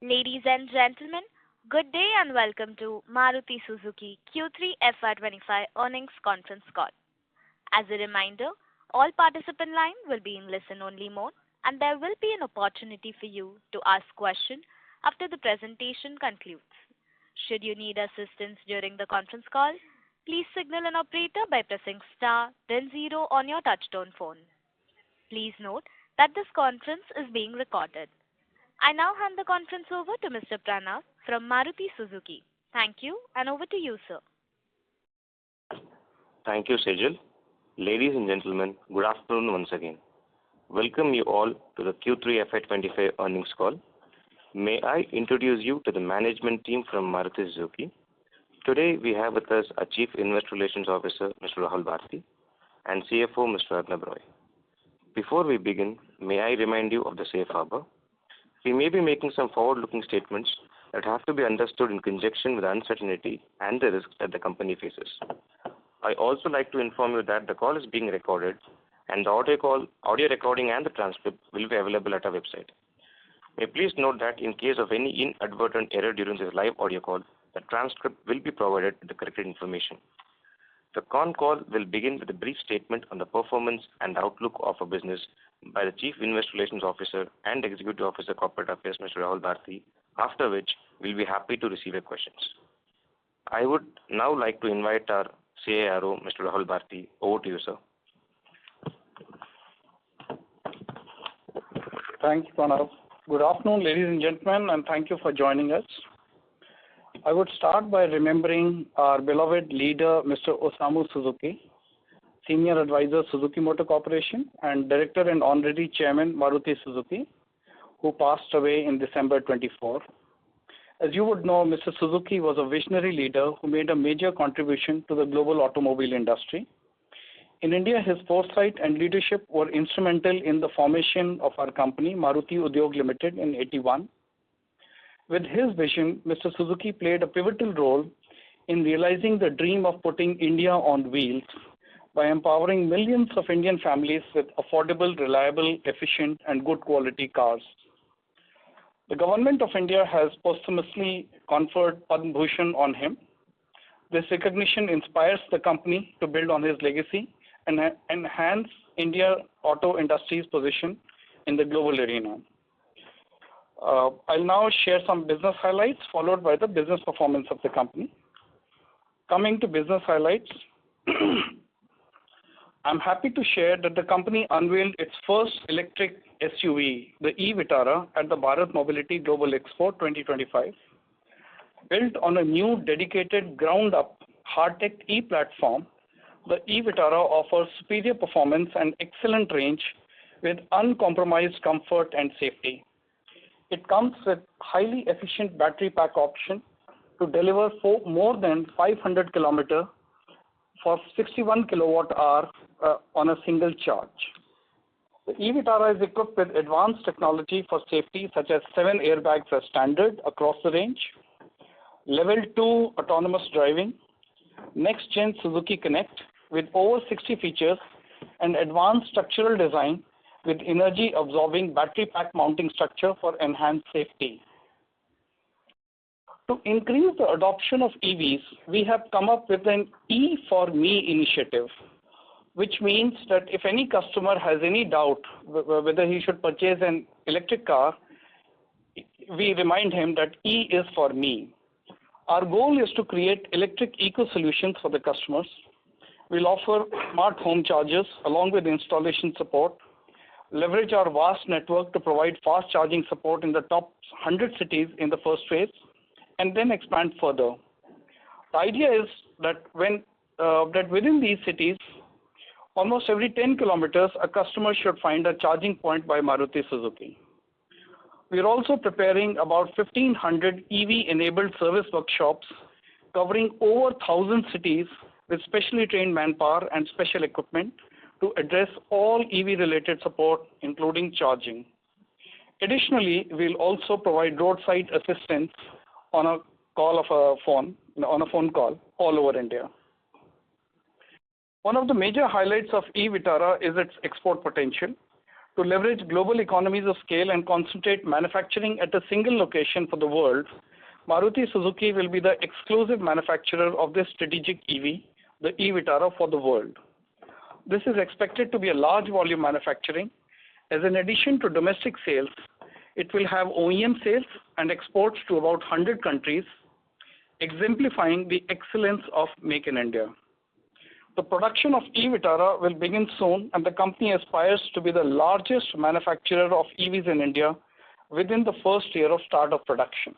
Ladies and gentlemen, good day and welcome to Maruti Suzuki Q3 FY2025 earnings conference call. As a reminder, all participant lines will be in listen-only mode, and there will be an opportunity for you to ask questions after the presentation concludes. Should you need assistance during the conference call, please signal an operator by pressing star, then 0 on your touchtone phone. Please note that this conference is being recorded. I now hand the conference over to Mr. Pranav from Maruti Suzuki. Thank you, and over to you, sir. Thank you, Sejal. Ladies and gentlemen, good afternoon once again. Welcome you all to the Q3 FY25 earnings call. May I introduce you to the management team from Maruti Suzuki. Today we have with us our Chief Investor Relations Officer, Mr. Rahul Bharti, and CFO, Mr. Arnab Roy. Before we begin, may I remind you of the safe harbor. We may be making some forward-looking statements that have to be understood in conjunction with the uncertainty and the risks that the company faces. I also like to inform you that the call is being recorded, and the audio recording and the transcript will be available at our website. May please note that in case of any inadvertent error during this live audio call, the transcript will be provided with the corrected information. The con call will begin with a brief statement on the performance and outlook of a business by the Chief Investor Relations Officer and Executive Officer Corporate Affairs, Mr. Rahul Bharti, after which we'll be happy to receive your questions. I would now like to invite our CARO, Mr. Rahul Bharti. Over to you, sir. Thanks, Pranav. Good afternoon, ladies and gentlemen, and thank you for joining us. I would start by remembering our beloved leader, Mr. Osamu Suzuki, Senior Advisor, Suzuki Motor Corporation, and Director and Honorary Chairman, Maruti Suzuki, who passed away in December 24. As you would know, Mr. Suzuki was a visionary leader who made a major contribution to the global automobile industry. In India, his foresight and leadership were instrumental in the formation of our company, Maruti Udyog Limited, in 1981. With his vision, Mr. Suzuki played a pivotal role in realizing the dream of putting India on wheels by empowering millions of Indian families with affordable, reliable, efficient, and good quality cars. The government of India has posthumously conferred Padma Bhushan on him. This recognition inspires the company to build on his legacy and enhance India auto industry's position in the global arena. I'll now share some business highlights followed by the business performance of the company. Coming to business highlights, I'm happy to share that the company unveiled its first electric SUV, the e-Vitara, at the Bharat Mobility Global Expo 2025. Built on a new dedicated ground-up hard-tech e-platform, the e-Vitara offers superior performance and excellent range with uncompromised comfort and safety. It comes with highly efficient battery pack option to deliver more than 500 kilometers for 61 kilowatt-hour on a single charge. The e-Vitara is equipped with advanced technology for safety such as 7 airbags as standard across the range, Level 2 autonomous driving, next-gen Suzuki Connect with over 60 features, and advanced structural design with energy-absorbing battery pack mounting structure for enhanced safety. To increase the adoption of EVs, we have come up with an E for Me initiative, which means that if any customer has any doubt whether he should purchase an electric car, we remind him that E is for me. Our goal is to create electric eco-solutions for the customers. We'll offer smart home chargers along with installation support, leverage our vast network to provide fast charging support in the top 100 cities in the first phase, and then expand further. The idea is that within these cities, almost every 10 kilometers, a customer should find a charging point by Maruti Suzuki. We are also preparing about 1,500 EV-enabled service workshops covering over 1,000 cities with specially trained manpower and special equipment to address all EV-related support, including charging. Additionally, we'll also provide roadside assistance on a phone call all over India. One of the major highlights of e-Vitara is its export potential. To leverage global economies of scale and concentrate manufacturing at a single location for the world, Maruti Suzuki will be the exclusive manufacturer of this strategic EV, the e-Vitara, for the world. This is expected to be a large volume manufacturing, as in addition to domestic sales, it will have OEM sales and exports to about 100 countries, exemplifying the excellence of Make in India. The production of e-Vitara will begin soon, and the company aspires to be the largest manufacturer of EVs in India within the first year of start of production.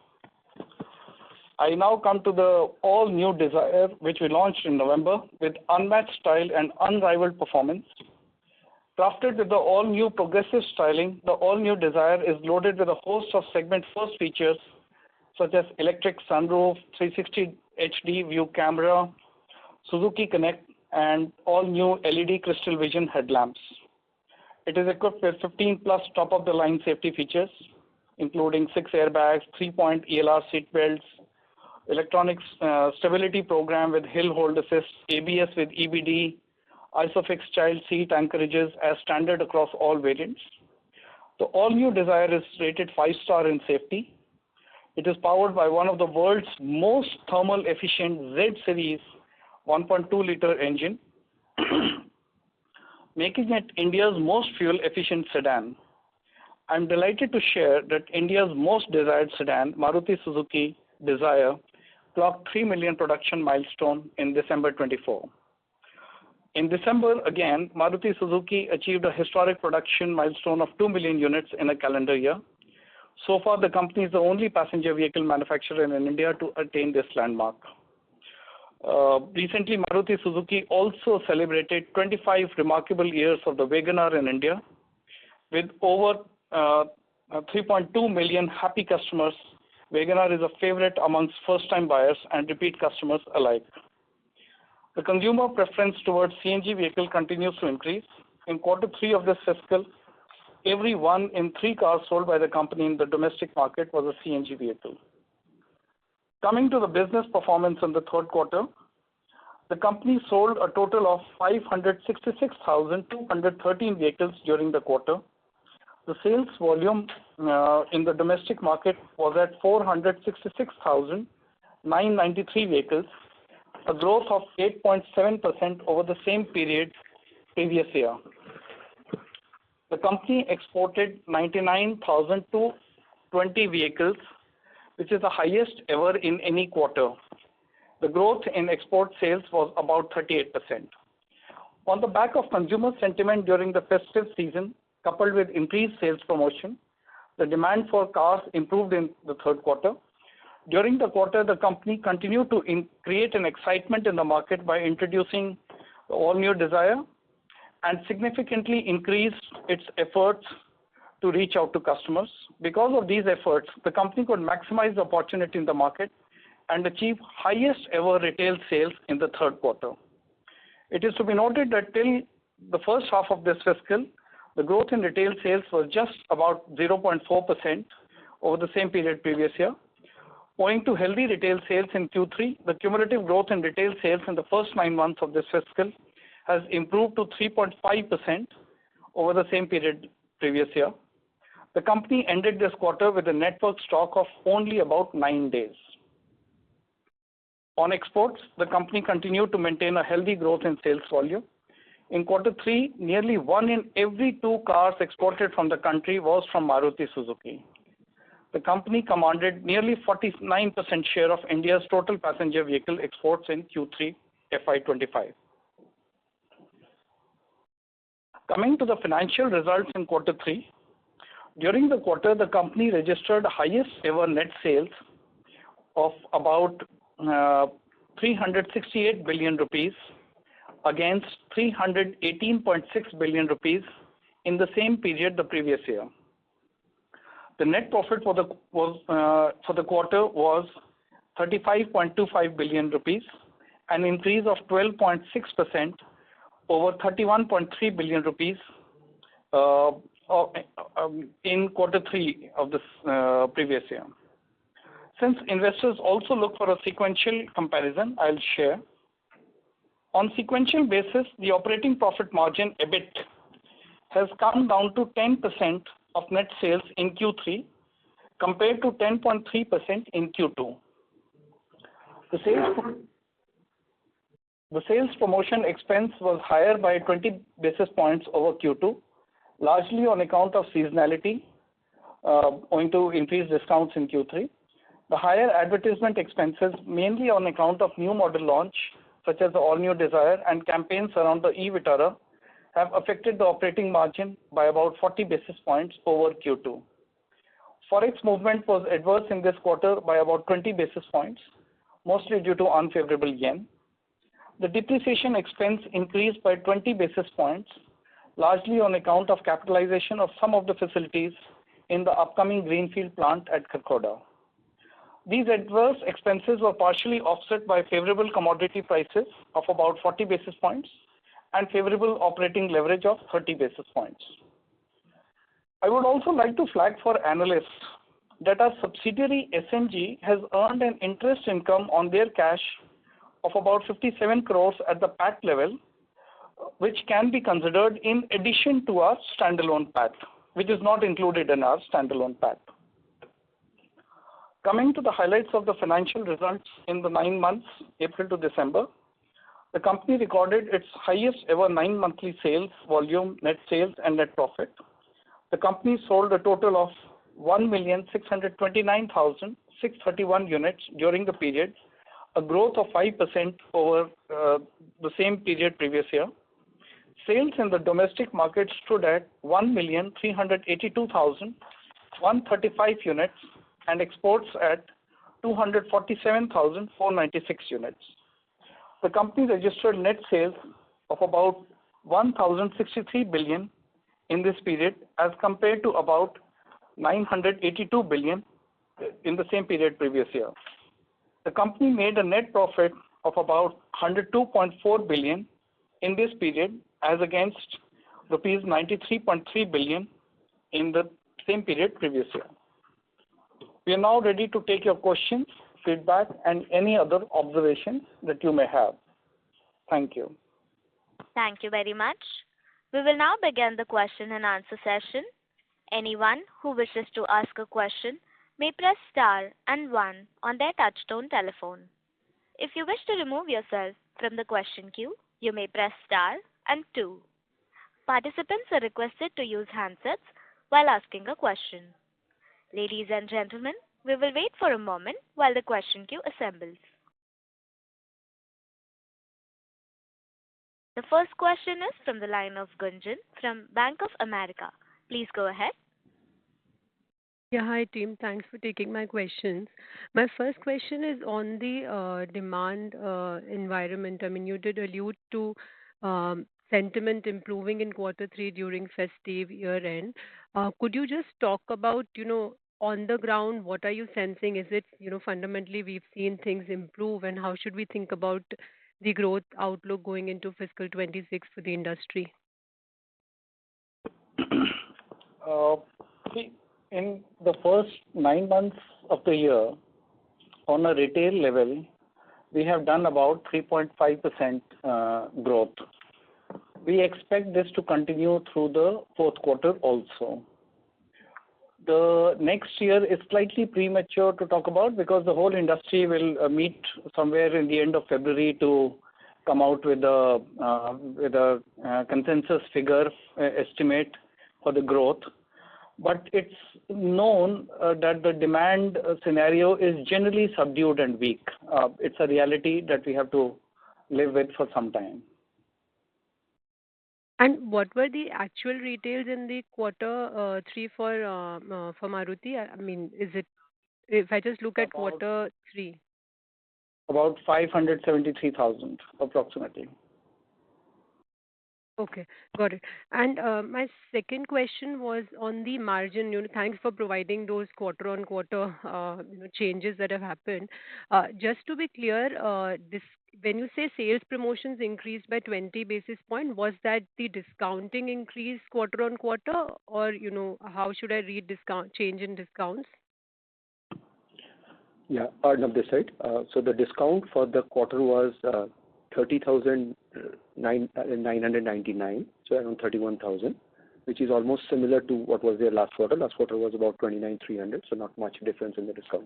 I now come to the all-new Dzire, which we launched in November with unmatched style and unrivaled performance. Crafted with the all-new progressive styling, the all-new Dzire is loaded with a host of segment-first features such as electric sunroof, 360 HD view camera, Suzuki Connect, and all-new LED crystal vision headlamps. It is equipped with 15 plus top-of-the-line safety features, including 6 airbags, 3-point ELR seat belts, electronic stability program with hill hold assist, ABS with EBD, ISOFIX child seat anchorages as standard across all variants. The all-new Dzire is rated 5-star in safety. It is powered by one of the world's most thermal efficient Z series 1.2-liter engine, making it India's most fuel efficient sedan. I'm delighted to share that India's most desired sedan, Maruti Suzuki Dzire, clocked 3 million production milestone in December 24. In December, again, Maruti Suzuki achieved a historic production milestone of 2 million units in a calendar year. So far, the company is the only passenger vehicle manufacturer in India to attain this landmark. Recently, Maruti Suzuki also celebrated 25 remarkable years of the WagonR in India. With over 3.2 million happy customers, WagonR is a favorite amongst first-time buyers and repeat customers alike. The consumer preference towards CNG vehicle continues to increase. In Q3 of this fiscal, every 1 in 3 cars sold by the company in the domestic market was a CNG vehicle. Coming to the business performance in the third quarter, the company sold a total of 566,213 vehicles during the quarter. The sales volume in the domestic market was at 466,993 vehicles, a growth of 8.7% over the same period previous year. The company exported 99,220 vehicles, which is the highest ever in any quarter. The growth in export sales was about 38%. On the back of consumer sentiment during the festive season, coupled with increased sales promotion, the demand for cars improved in the third quarter. During the quarter, the company continued to create an excitement in the market by introducing the all-new Dzire and significantly increased its efforts to reach out to customers. Because of these efforts, the company could maximize the opportunity in the market and achieve highest ever retail sales in the third quarter. It is to be noted that till the first half of this fiscal, the growth in retail sales was just about 0.4% over the same period previous year. Owing to healthy retail sales in Q3, the cumulative growth in retail sales in the first 9 months of this fiscal has improved to 3.5% over the same period previous year. The company ended this quarter with a network stock of only about 9 days. On exports, the company continued to maintain a healthy growth in sales volume. In Q3, nearly 1 in every 2 cars exported from the country was from Maruti Suzuki. The company commanded nearly 49% share of India's total passenger vehicle exports in Q3 FY25. Coming to the financial results in Q3, during the quarter, the company registered highest ever net sales of about 368 billion rupees against 318.6 billion rupees in the same period the previous year. The net profit for the quarter was 35.25 billion rupees, an increase of 12.6% over 31.3 billion rupees in Q3 of this previous year. Since investors also look for a sequential comparison, I'll share. On sequential basis, the operating profit margin EBIT has come down to 10% of net sales in Q3 compared to 10.3% in Q2. The sales promotion expense was higher by 20 basis points over Q2, largely on account of seasonality, owing to increased discounts in Q3. The higher advertisement expenses, mainly on account of new model launch, such as the all-new Desire and campaigns around the e-Vitara, have affected the operating margin by about 40 basis points over Q2. Forex movement was adverse in this quarter by about 20 basis points, mostly due to unfavorable yen. The depreciation expense increased by 20 basis points, largely on account of capitalization of some of the facilities in the upcoming greenfield plant at Kharkhoda. These adverse expenses were partially offset by favorable commodity prices of about 40 basis points and favorable operating leverage of 30 basis points. I would also like to flag for analysts that our subsidiary SNG has earned an interest income on their cash of about 57 crores at the PAT level, which can be considered in addition to our standalone PAT, which is not included in our standalone PAT. Coming to the highlights of the financial results in the 9 months, April to December, the company recorded its highest ever 9 monthly sales volume, net sales and net profit. The company sold a total of 1,629,631 units during the period, a growth of 5% over the same period previous year. Sales in the domestic market stood at 1,382,135 units and exports at 247,496 units. The company registered net sales of about 1,063 billion in this period as compared to about 982 billion in the same period previous year. The company made a net profit of about 102.4 billion in this period as against rupees 93.3 billion in the same period previous year. We are now ready to take your questions, feedback, and any other observations that you may have. Thank you. Thank you very much. We will now begin the question and answer session. Anyone who wishes to ask a question may press star and 1 on their touchtone telephone. If you wish to remove yourself from the question queue, you may press star and 2. Participants are requested to use handsets while asking a question. Ladies and gentlemen, we will wait for a moment while the question queue assembles. The first question is from the line of Gunjan from Bank of America. Please go ahead. Yeah, hi team. Thanks for taking my questions. My first question is on the demand environment. I mean, you did allude to sentiment improving in quarter 3 during festive year end. Could you just talk about, on the ground, what are you sensing? Is it, fundamentally we've seen things improve, and how should we think about the growth outlook going into fiscal 26 for the industry? In the first 9 months of the year, on a retail level, we have done about 3.5% growth. We expect this to continue through the fourth quarter also. The next year is slightly premature to talk about because the whole industry will meet somewhere in the end of February to come out with a consensus figure estimate for the growth. But it's known that the demand scenario is generally subdued and weak. It's a reality that we have to live with for some time. And what were the actual retails in the quarter 3 for Maruti? I mean, if I just look at quarter 3? About 573,000 approximately. Okay, got it. And my second question was on the margin. Thanks for providing those quarter-on-quarter changes that have happened. Just to be clear, when you say sales promotions increased by 20 basis points, was that the discounting increase quarter-on-quarter, or how should I read change in discounts? Yeah, Arnab this side. So the discount for the quarter was 30,999, so around 31,000. which is almost similar to what was there last quarter. Last quarter was about 29,300, so not much difference in the discount.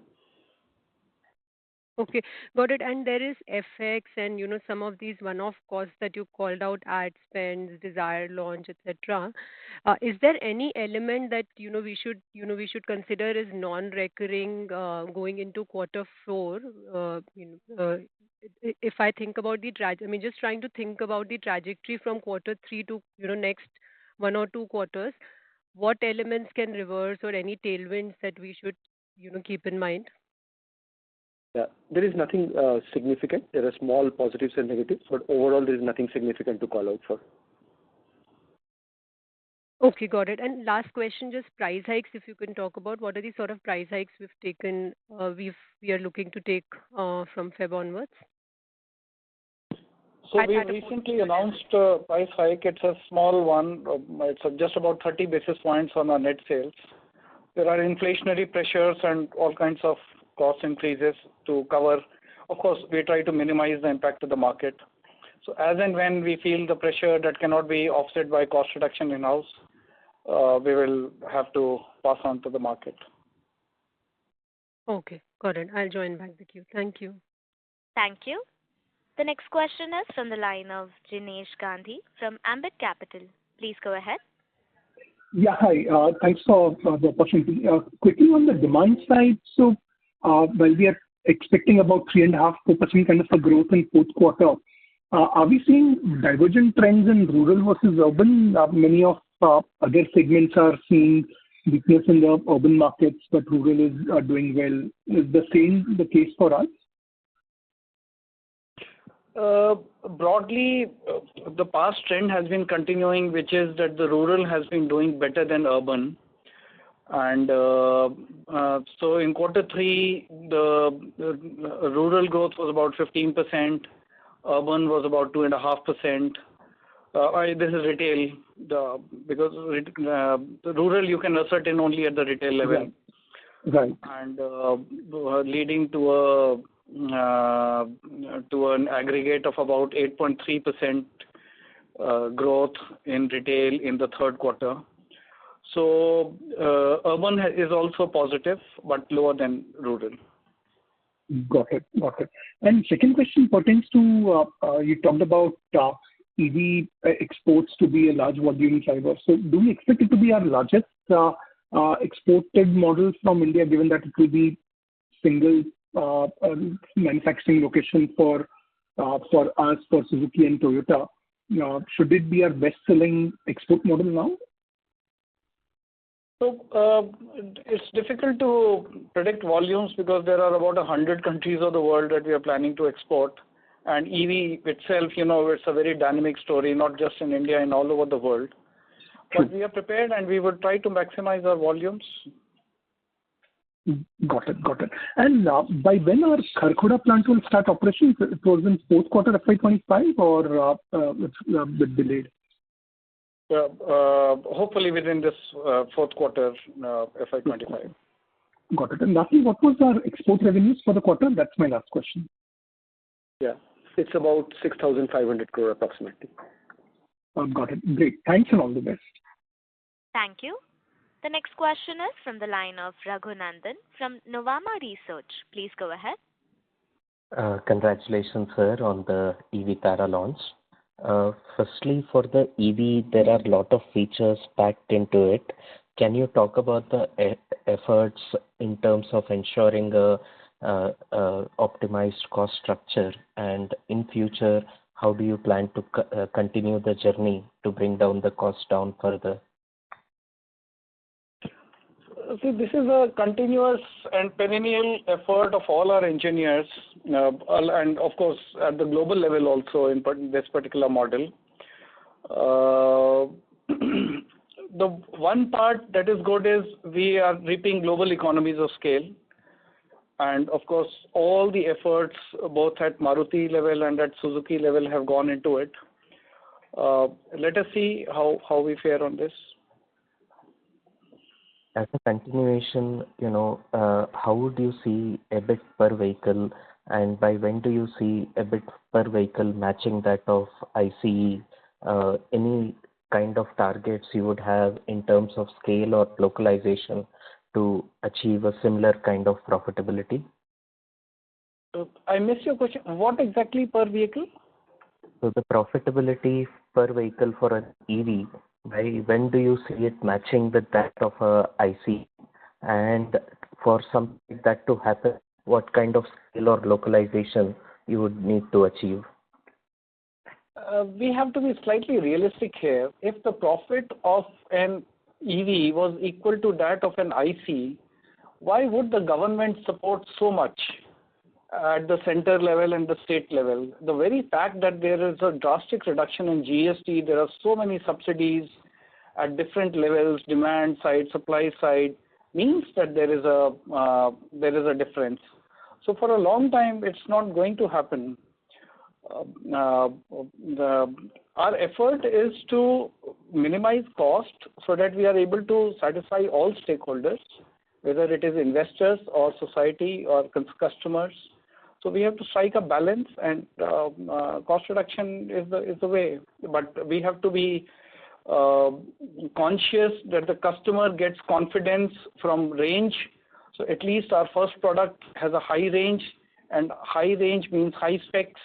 Okay, got it. And there is FX and, some of these one-off costs that you called out, ad spends, Desire launch, etc. Is there any element that, we should consider as non-recurring going into quarter four? If I think about just trying to think about the trajectory from quarter three to, next 1 or 2 quarters, what elements can reverse or any tailwinds that we should, keep in mind? Yeah, there is nothing significant. There are small positives and negatives, but overall there is nothing significant to call out for. Okay, got it. And last question, just price hikes, if you can talk about what are the sort of price hikes we've taken, we are looking to take from Feb onwards? So we recently announced a price hike. It's a small one. It's just about 30 basis points on our net sales. There are inflationary pressures and all kinds of cost increases to cover. Of course, we try to minimize the impact to the market. So as and when we feel the pressure that cannot be offset by cost reduction in-house, we will have to pass on to the market. Okay, got it. I'll join back the queue. Thank you. Thank you. The next question is from the line of Jinesh Gandhi from Ambit Capital. Please go ahead. Yeah, hi. Thanks for the opportunity. Quickly on the demand side, so while we are expecting about 3.5-4% kind of a growth in fourth quarter, are we seeing divergent trends in rural versus urban? Many of other segments are seeing weakness in the urban markets, but rural is doing well. Is the same the case for us? Broadly, the past trend has been continuing, which is that the rural has been doing better than urban. And so in quarter three, the rural growth was about 15%, urban was about 2.5%. This is retail, because the rural you can ascertain only at the retail level. Right. And leading to an aggregate of about 8.3% growth in retail in the third quarter. So urban is also positive, but lower than rural. Got it. And second question pertains to, you talked about EV exports to be a large volume driver. So do we expect it to be our largest exported model from India, given that it will be single manufacturing location for us, for Suzuki and Toyota? Should it be our best-selling export model now? So it's difficult to predict volumes because there are about 100 countries of the world that we are planning to export. And EV itself, it's a very dynamic story, not just in India, and all over the world. But we are prepared and we will try to maximize our volumes. Got it. And by when our Kharkhoda plant will start operations? It was in fourth quarter FY25 or it's a bit delayed? Hopefully within this fourth quarter FY25. Got it. And lastly, what was our export revenues for the quarter? That's my last question. Yeah, it's about 6,500 crore approximately. Got it. Great. Thanks and all the best. Thank you. The next question is from the line of Raghunandan from Nuvama Research. Please go ahead. Congratulations, sir, on the EV Tara launch. Firstly, for the EV, there are a lot of features packed into it. Can you talk about the efforts in terms of ensuring a optimized cost structure, and in future, how do you plan to continue the journey to bring down the cost down further? See, this is a continuous and perennial effort of all our engineers, and of course at the global level also in this particular model. The one part that is good is we are reaping global economies of scale. And of course, all the efforts both at Maruti level and at Suzuki level have gone into it. Let us see how we fare on this. As a continuation, how would you see EBIT per vehicle, and by when do you see EBIT per vehicle matching that of ICE? Any kind of targets you would have in terms of scale or localization to achieve a similar kind of profitability? I missed your question. What exactly per vehicle? So the profitability per vehicle for an EV, when do you see it matching with that of a IC? And for something like that to happen, what kind of scale or localization you would need to achieve? We have to be slightly realistic here. If the profit of an EV was equal to that of an IC, why would the government support so much at the center level and the state level? The very fact that there is a drastic reduction in GST, there are so many subsidies at different levels, demand side, supply side, means that there is a difference. So for a long time, it's not going to happen. Our effort is to minimize cost so that we are able to satisfy all stakeholders, whether it is investors or society or customers. So we have to strike a balance, and cost reduction is the way. But we have to be conscious that the customer gets confidence from range. So at least our first product has a high range, and high range means high specs.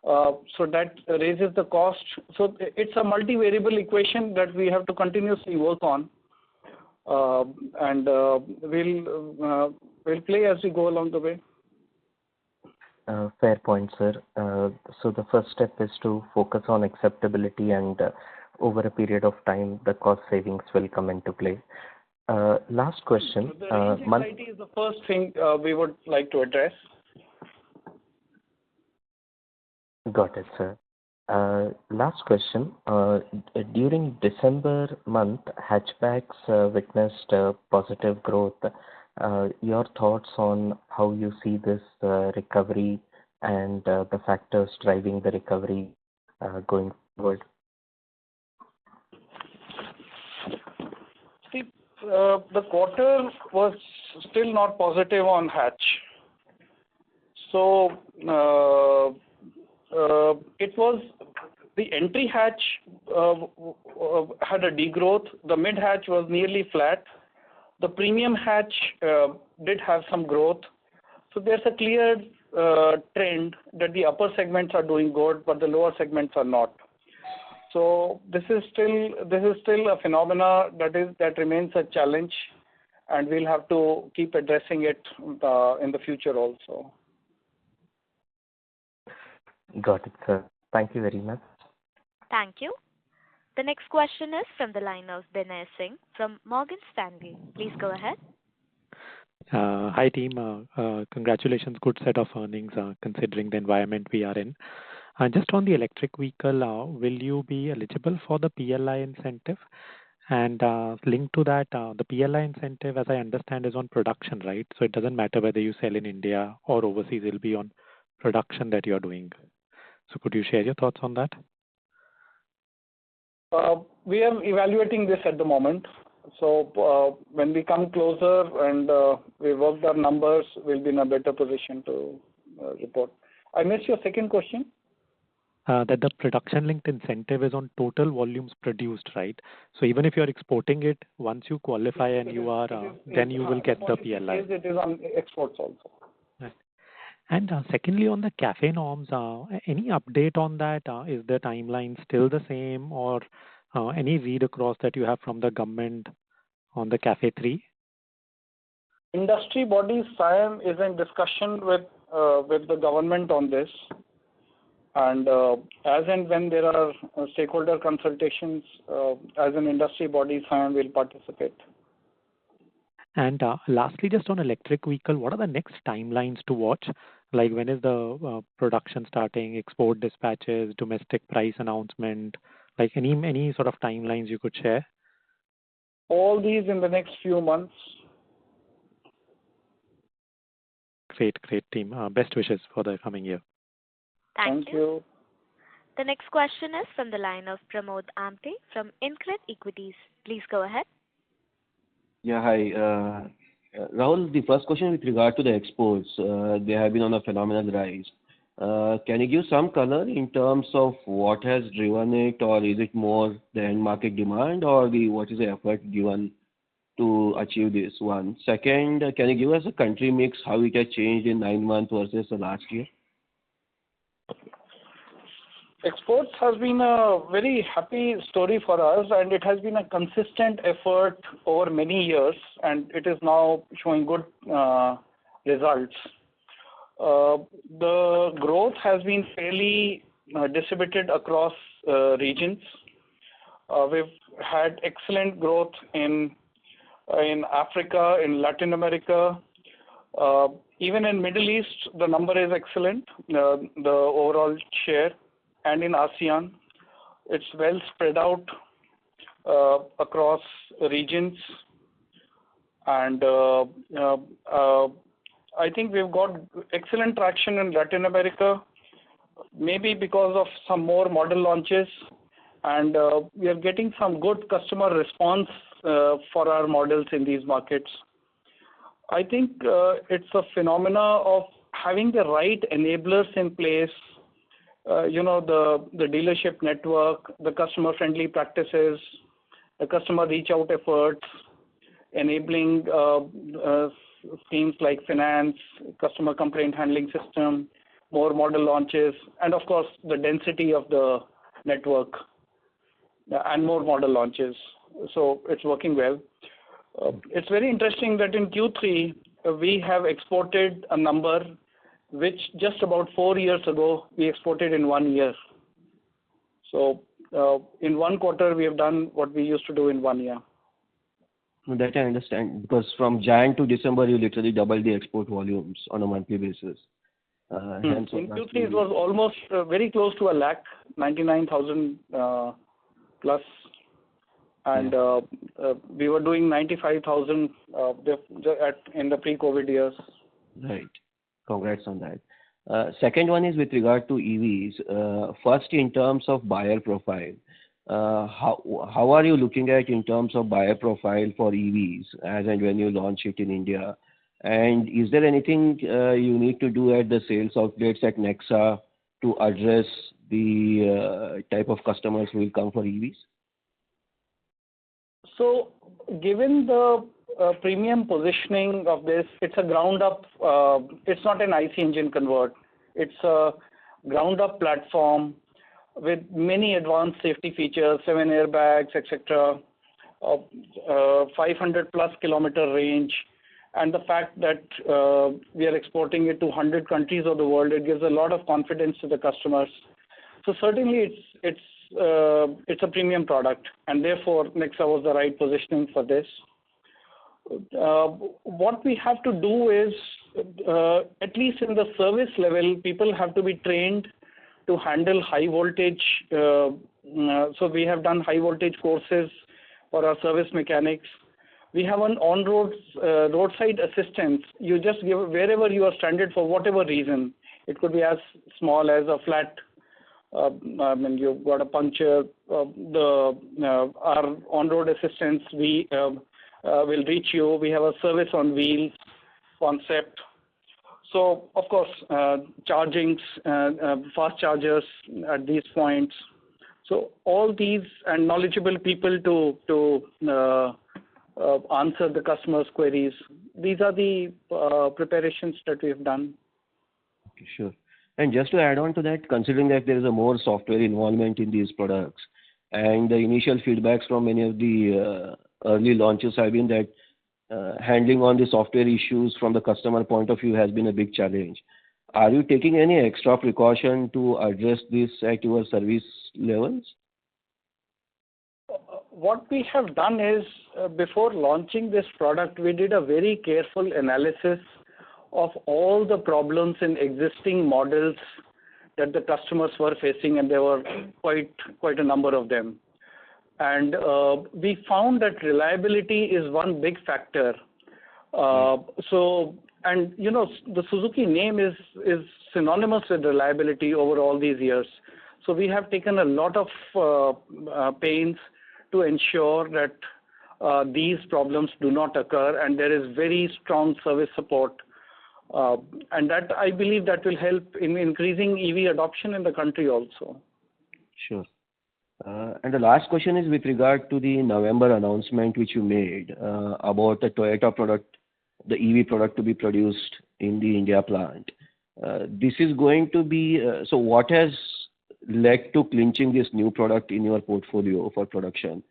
So that raises the cost. So it's a multivariable equation that we have to continuously work on, and we'll play as we go along the way. Fair point, sir. So the first step is to focus on acceptability, and over a period of time, the cost savings will come into play. Last question. So the range anxiety is the first thing we would like to address. Got it, sir. Last question. During December month, hatchbacks witnessed positive growth. Your thoughts on how you see this recovery and the factors driving the recovery going forward? See, the quarter was still not positive on hatch. So it was the entry hatch had a degrowth. The mid hatch was nearly flat. The premium hatch did have some growth. So there's a clear trend that the upper segments are doing good, but the lower segments are not. So this is still a phenomena that remains a challenge, and we'll have to keep addressing it in the future also. Got it, sir. Thank you very much. Thank you. The next question is from the line of Binay Singh from Morgan Stanley. Please go ahead. Hi, team. Congratulations. Good set of earnings considering the environment we are in. Just on the electric vehicle, will you be eligible for the PLI incentive? And linked to that, the PLI incentive, as I understand, is on production, right? So it doesn't matter whether you sell in India or overseas, it'll be on production that you're doing. So could you share your thoughts on that? We are evaluating this at the moment. So when we come closer and we work our numbers, we'll be in a better position to report. I missed your second question. That the production-linked incentive is on total volumes produced, right? So even if you're exporting it, once you qualify and you are, then you will get the PLI. It is on exports also. Right. And secondly, on the CAFE norms, any update on that? Is the timeline still the same, or any read across that you have from the government on the CAFE 3? Industry body SIAM is in discussion with the government on this. And as and when there are stakeholder consultations, as an industry body, SIAM will participate. And lastly, just on electric vehicle, what are the next timelines to watch? Like when is the production starting, export dispatches, domestic price announcement? Like any sort of timelines you could share? All these in the next few months. Great team. Best wishes for the coming year. Thank you. The next question is from the line of Pramod Amte from InCred Equities. Please go ahead. Yeah, hi. Rahul, the first question with regard to the exports, they have been on a phenomenal rise. Can you give some color in terms of what has driven it, or is it more the end market demand, or what is the effort given to achieve this one? Second, can you give us a country mix, how it has changed in 9 months versus the last year? Exports has been a very happy story for us, and it has been a consistent effort over many years, and it is now showing good results. The growth has been fairly distributed across regions. We've had excellent growth in Africa, in Latin America, even in Middle East. The number is excellent, the overall share, and in ASEAN. It's well spread out across regions, and I think we've got excellent traction in Latin America, maybe because of some more model launches, and we are getting some good customer response for our models in these markets. I think it's a phenomena of having the right enablers in place, the dealership network, the customer-friendly practices, the customer reach-out efforts, enabling schemes like finance, customer complaint handling system, more model launches, and of course the density of the network and more model launches. So it's working well. It's very interesting that in Q3 we have exported a number which just about 4 years ago we exported in 1 year. So in 1 quarter we have done what we used to do in 1 year. That I understand, because from Jan to December you literally doubled the export volumes on a monthly basis. In Q3 it was almost very close to a lakh, 99,000 plus, and we were doing 95,000 in the pre-COVID years. Right. Congrats on that. Second one is with regard to EVs. First, in terms of buyer profile, how are you looking at in terms of buyer profile for EVs as and when you launch it in India? And is there anything you need to do at the sales outlets at Nexa to address the type of customers who will come for EVs? So, given the premium positioning of this, it's a ground up, it's not an IC engine convert. It's a ground up platform with many advanced safety features, 7 airbags, etc., 500 plus kilometer range, and the fact that we are exporting it to 100 countries of the world, it gives a lot of confidence to the customers. So certainly it's a premium product, and therefore Nexa was the right positioning for this. What we have to do is, at least in the service level, people have to be trained to handle high voltage. So we have done high voltage courses for our service mechanics. We have an on-road roadside assistance. You just give wherever you are stranded for whatever reason. It could be as small as a flat. You've got a puncture. Our on-road assistance will reach you. We have a service on wheels concept. So of course, chargings, fast chargers at these points. So all these and knowledgeable people to answer the customers' queries. These are the preparations that we have done. Okay, sure. And just to add on to that, considering that there is a more software involvement in these products, and the initial feedbacks from many of the early launches have been that handling on the software issues from the customer point of view has been a big challenge. Are you taking any extra precaution to address this at your service levels? What we have done is, before launching this product, we did a very careful analysis of all the problems in existing models that the customers were facing, and there were quite a number of them. And we found that reliability is one big factor. And the Suzuki name is synonymous with reliability over all these years. So we have taken a lot of pains to ensure that these problems do not occur, and there is very strong service support And that, I believe, that will help in increasing EV adoption in the country also. Sure. And the last question is with regard to the November announcement which you made about the Toyota product, the EV product to be produced in the India plant. This is going to be, so what has led to clinching this new product in your portfolio for production?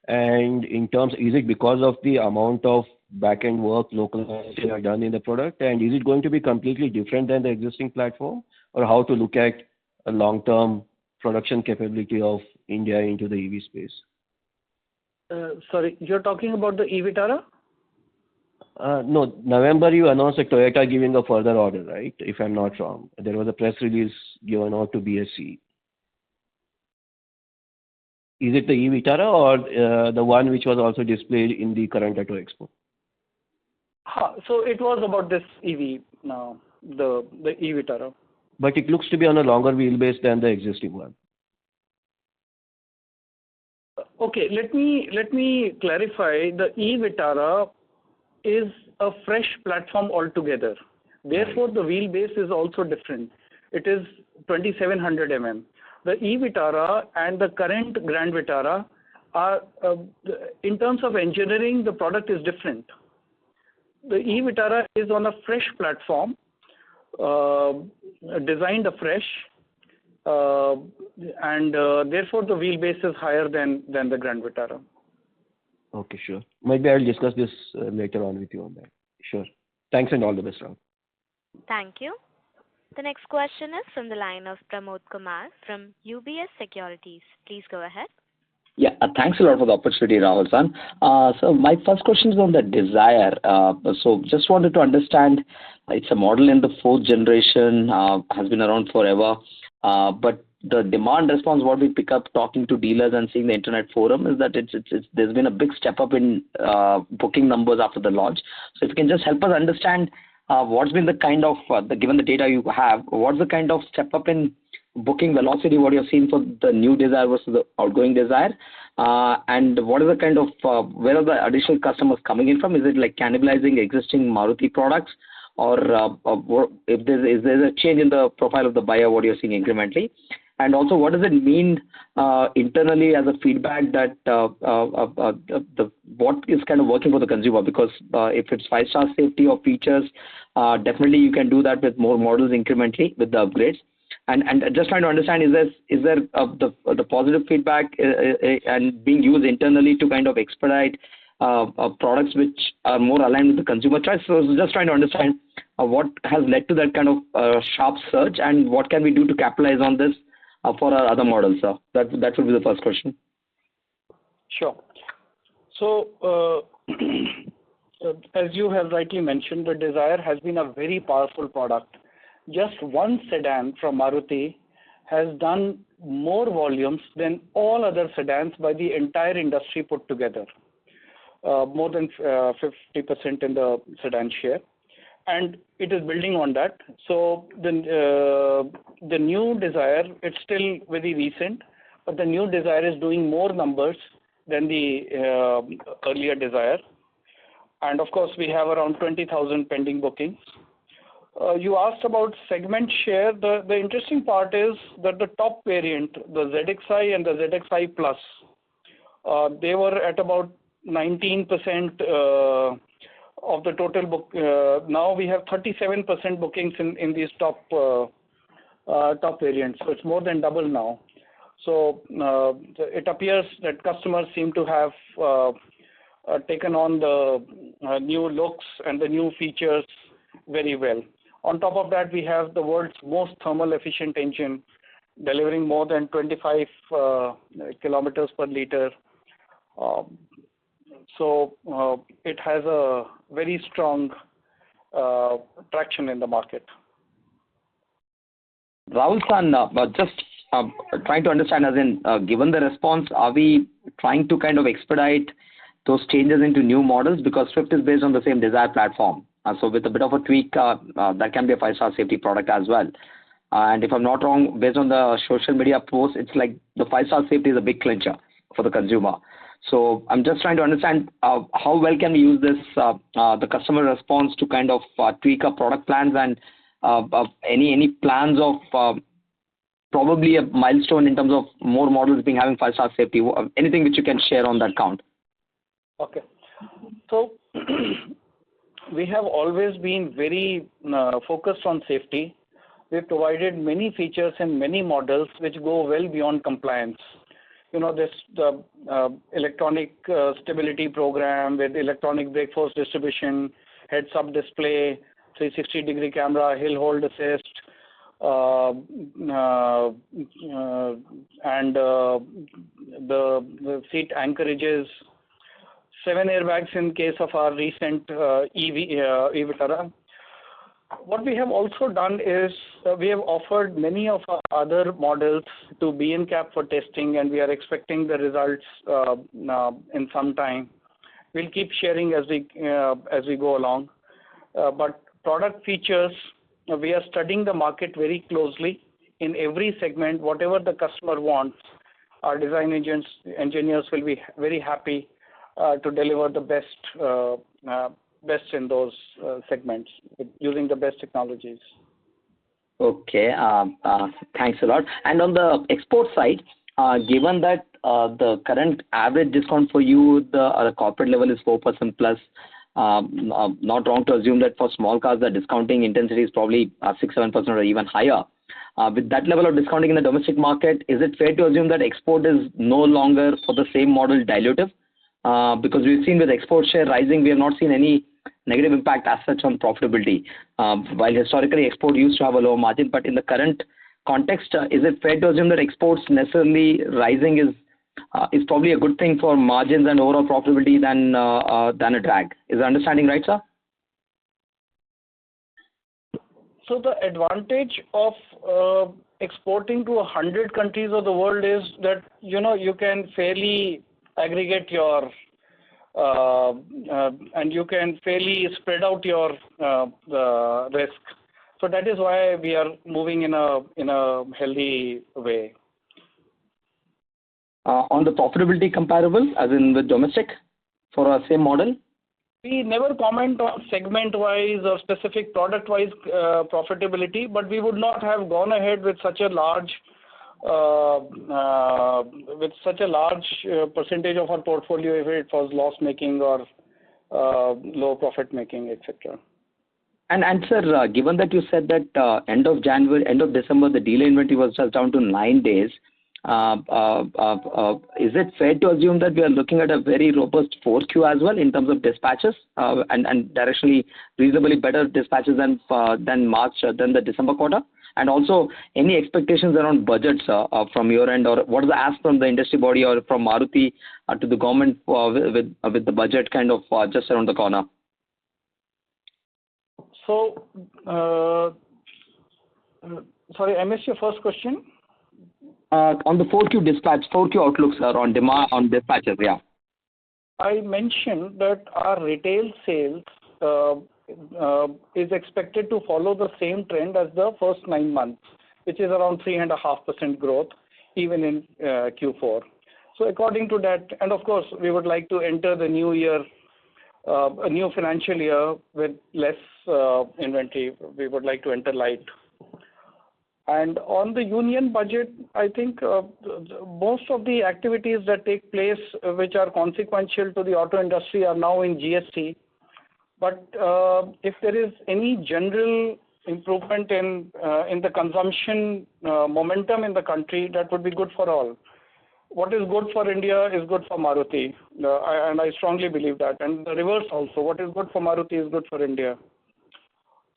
And in terms, is it because of the amount of back-end work localization are done in the product? And is it going to be completely different than the existing platform? Or how to look at a long-term production capability of India into the EV space? Sorry, you're talking about the EV Tara? No, November you announced that Toyota giving a further order, right? If I'm not wrong. There was a press release given out to BSC. Is it the EV Tara or the one which was also displayed in the current Auto Expo? So it was about this EV, the EV Tara. But it looks to be on a longer wheelbase than the existing one. Okay, let me clarify. The EV Tara is a fresh platform altogether. Therefore, the wheelbase is also different. It is 2700 mm. The EV Tara and the current Grand Vitara are, in terms of engineering, the product is different. The EV Tara is on a fresh platform, designed afresh, and therefore the wheelbase is higher than the Grand Vitara. Okay, sure. Maybe I'll discuss this later on with you on that. Sure. Thanks and all the best, Rahul. Thank you. The next question is from the line of Pramod Kumar from UBS Securities. Please go ahead. Yeah, thanks a lot for the opportunity, Rahul San. So my first question is on the Desire. So just wanted to understand, it's a model in the fourth generation, has been around forever, but the demand response, what we pick up talking to dealers and seeing the internet forum is that there's been a big step up in booking numbers after the launch. So if you can just help us understand what's been the kind of, given the data you have, what's the kind of step up in booking velocity, what you're seeing for the new Desire versus the outgoing Desire, and what is the kind of, where are the additional customers coming in from? Is it like cannibalizing existing Maruti products, or if there's a change in the profile of the buyer, what you're seeing incrementally? And also, what does it mean internally as a feedback that what is kind of working for the consumer? Because if it's 5-star safety or features, definitely you can do that with more models incrementally with the upgrades. And just trying to understand, is there the positive feedback and being used internally to kind of expedite products which are more aligned with the consumer choice? So just trying to understand what has led to that kind of sharp surge, and what can we do to capitalize on this for our other models, sir? That would be the first question. Sure. So, as you have rightly mentioned, the Desire has been a very powerful product. Just one sedan from Maruti has done more volumes than all other sedans by the entire industry put together, more than 50% in the sedan share. And it is building on that. So the new Desire, it's still very recent, but the new Desire is doing more numbers than the earlier Desire. And of course, we have around 20,000 pending bookings. You asked about segment share. The interesting part is that the top variant, the ZXi and the ZXi Plus, they were at about 19% of the total book. Now we have 37% bookings in these top variants. So it's more than double now. So it appears that customers seem to have taken on the new looks and the new features very well. On top of that, we have the world's most thermal efficient engine, delivering more than 25 kilometers per liter. So it has a very strong traction in the market. Rahul San, just trying to understand, as in, given the response, are we trying to kind of expedite those changes into new models? Because Swift is based on the same Desire platform. So with a bit of a tweak, that can be a 5-star safety product as well. And if I'm not wrong, based on the social media posts, it's like the 5-star safety is a big clincher for the consumer. So I'm just trying to understand how well can we use this, the customer response to kind of tweak our product plans, and any plans of probably a milestone in terms of more models being having 5-star safety. Anything which you can share on that count? Okay. So we have always been very focused on safety. We've provided many features and many models which go well beyond compliance. The electronic stability program with electronic brake force distribution, heads-up display, 360-degree camera, hill hold assist, and the seat anchorages, 7 airbags in case of our recent EV Vitara. What we have also done is we have offered many of our other models to BNCAP for testing, and we are expecting the results in some time. We'll keep sharing as we go along. But product features, we are studying the market very closely. In every segment, whatever the customer wants, our design engineers will be very happy to deliver the best in those segments using the best technologies. Okay, thanks a lot. And on the export side, given that the current average discount for you at the corporate level is 4% plus, not wrong to assume that for small cars the discounting intensity is probably 6-7% or even higher. With that level of discounting in the domestic market, is it fair to assume that export is no longer for the same model dilutive? Because we've seen with export share rising, we have not seen any negative impact as such on profitability. While historically export used to have a lower margin, but in the current context, is it fair to assume that exports necessarily rising is probably a good thing for margins and overall profitability than a drag? Is the understanding right, sir? So the advantage of exporting to 100 countries of the world is that you can fairly aggregate your and you can fairly spread out your risk. So that is why we are moving in a healthy way. On the profitability comparable, as in with domestic, for our same model? We never comment on segment-wise or specific product-wise profitability, but we would not have gone ahead with such a large percentage of our portfolio if it was loss-making or low profit-making, etc. And sir, given that you said that end of December, the dealer inventory was just down to 9 days, is it fair to assume that we are looking at a very robust 4Q as well in terms of dispatches and directionally reasonably better dispatches than March, than the December quarter? And also, any expectations around budgets from your end, or what is the ask from the industry body or from Maruti to the government with the budget kind of just around the corner? So, sorry, I missed your first question. On the 4Q outlooks, sir, on demand, on dispatches, yeah. I mentioned that our retail sales is expected to follow the same trend as the first 9 months, which is around 3.5% growth, even in Q4. So according to that, and of course, we would like to enter the new year, a new financial year with less inventory. We would like to enter light. And on the union budget, I think most of the activities that take place, which are consequential to the auto industry, are now in GST. But if there is any general improvement in the consumption momentum in the country, that would be good for all. What is good for India is good for Maruti, and I strongly believe that. And the reverse also, what is good for Maruti is good for India.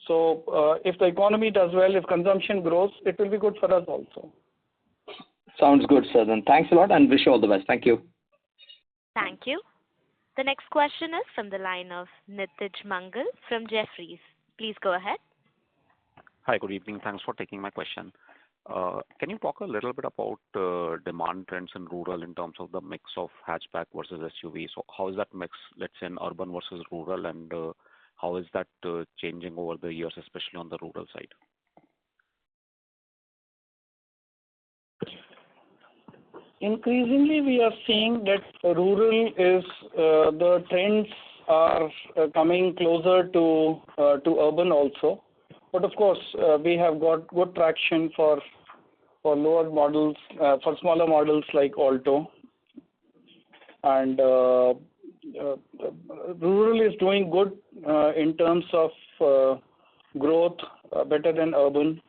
So if the economy does well, if consumption grows, it will be good for us also. Sounds good, sir. Then thanks a lot and wish you all the best. Thank you. Thank you. The next question is from the line of Nitij Mangal from Jefferies. Please go ahead. Hi, good evening. Thanks for taking my question. Can you talk a little bit about demand trends in rural in terms of the mix of hatchback versus SUV? So how is that mix, let's say, in urban versus rural, and how is that changing over the years, especially on the rural side? Increasingly, we are seeing that rural is the trends are coming closer to urban also. But of course, we have got good traction for lower models, for smaller models like Alto, and rural is doing good in terms of growth, better than urban.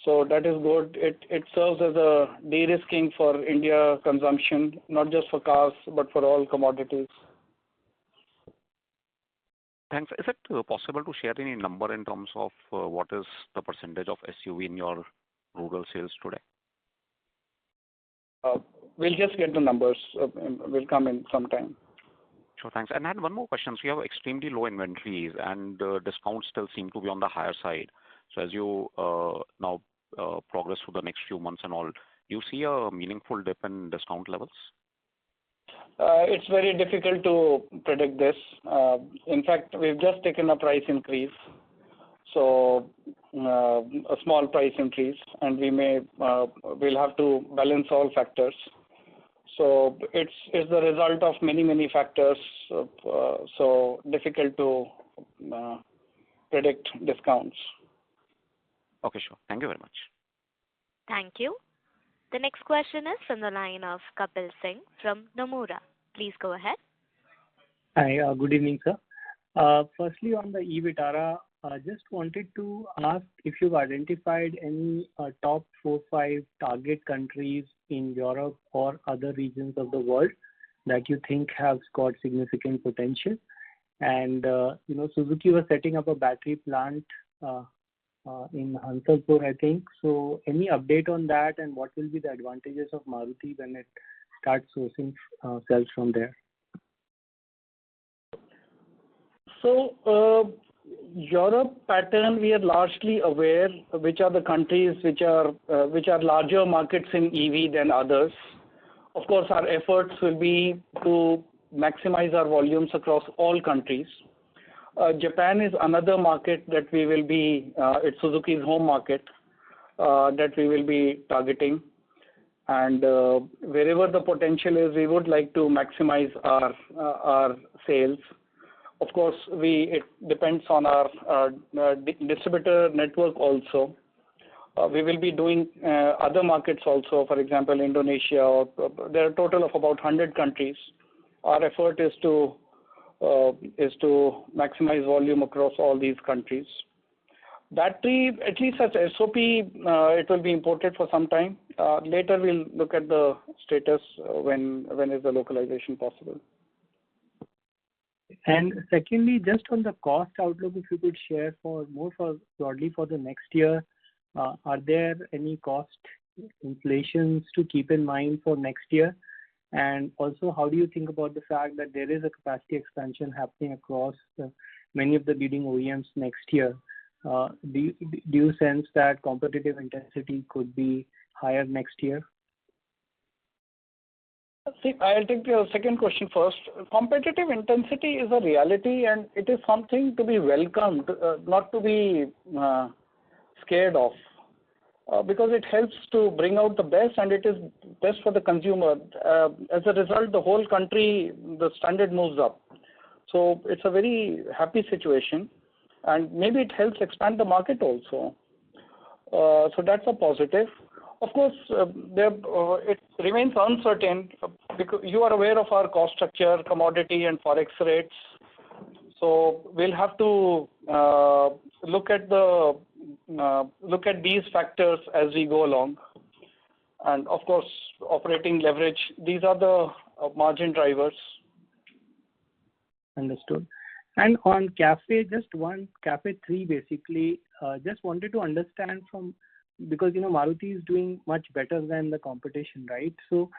So that is good. It serves as a de-risking for India consumption, not just for cars, but for all commodities. Thanks. Is it possible to share any number in terms of what is the percentage of SUV in your rural sales today? We'll just get the numbers. Will come in some time. Sure, thanks. And I had one more question. So you have extremely low inventories and discounts still seem to be on the higher side. So as you now progress through the next few months and all, do you see a meaningful dip in discount levels? It's very difficult to predict this. In fact, we've just taken a price increase, so a small price increase, and we'll have to balance all factors. So it's the result of many factors. So difficult to predict discounts. Okay, sure. Thank you very much. Thank you. The next question is from the line of Kapil Singh from Nomura. Please go ahead. Hi, good evening, sir. Firstly, on the e-Vitara, just wanted to ask if you've identified any top 4-5 target countries in Europe or other regions of the world that you think have got significant potential. And, Suzuki was setting up a battery plant in Hansalpur, I think. So any update on that, and what will be the advantages of Maruti when it starts sourcing cells from there? So Europe pattern, we are largely aware which are the countries which are larger markets in EV than others. Of course, our efforts will be to maximize our volumes across all countries. Japan is another market that we will be, it's Suzuki's home market, that we will be targeting. And wherever the potential is, we would like to maximize our sales. Of course, it depends on our distributor network also. We will be doing other markets also, for example, Indonesia. There are a total of about 100 countries. Our effort is to maximize volume across all these countries. Battery, at least as SOP, it will be imported for some time. Later, we'll look at the status when is the localization possible. And secondly, just on the cost outlook, if you could share broadly for the next year, are there any cost inflations to keep in mind for next year? And also, how do you think about the fact that there is a capacity expansion happening across many of the leading OEMs next year? Do you sense that competitive intensity could be higher next year? See, I'll take the second question first. Competitive intensity is a reality, and it is something to be welcomed, not to be scared of. Because it helps to bring out the best, and it is best for the consumer. As a result, the whole country, the standard moves up. So it's a very happy situation, and maybe it helps expand the market also. So that's a positive. Of course, it remains uncertain because you are aware of our cost structure, commodity, and forex rates. So we'll have to look at these factors as we go along. And of course, operating leverage. These are the margin drivers. Understood. And on CAFE, just one CAFE 3 basically. Just wanted to understand because Maruti is doing much better than the competition, right? So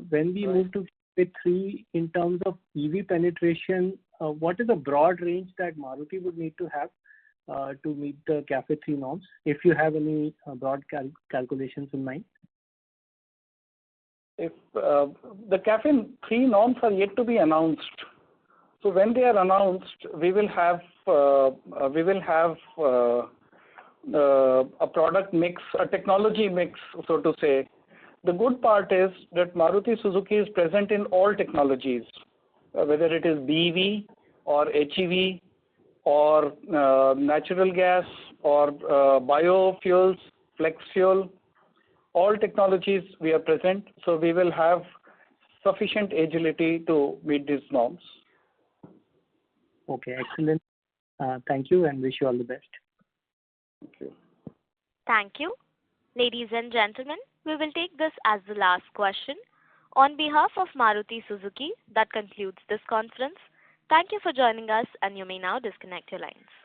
when we move to CAFE 3 in terms of EV penetration, what is the broad range that Maruti would need to have to meet the CAFE 3 norms, if you have any broad calculations in mind? If the CAFE 3 norms are yet to be announced, so when they are announced, we will have a product mix, a technology mix, so to say, The good part is that Maruti Suzuki is present in all technologies, whether it is BEV or HEV or natural gas or biofuels, flex fuel, all technologies we are present, so we will have sufficient agility to meet these norms. Okay, excellent. Thank you and wish you all the best. Thank you. Thank you. Ladies and gentlemen, we will take this as the last question. On behalf of Maruti Suzuki, that concludes this conference. Thank you for joining us, and you may now disconnect your lines.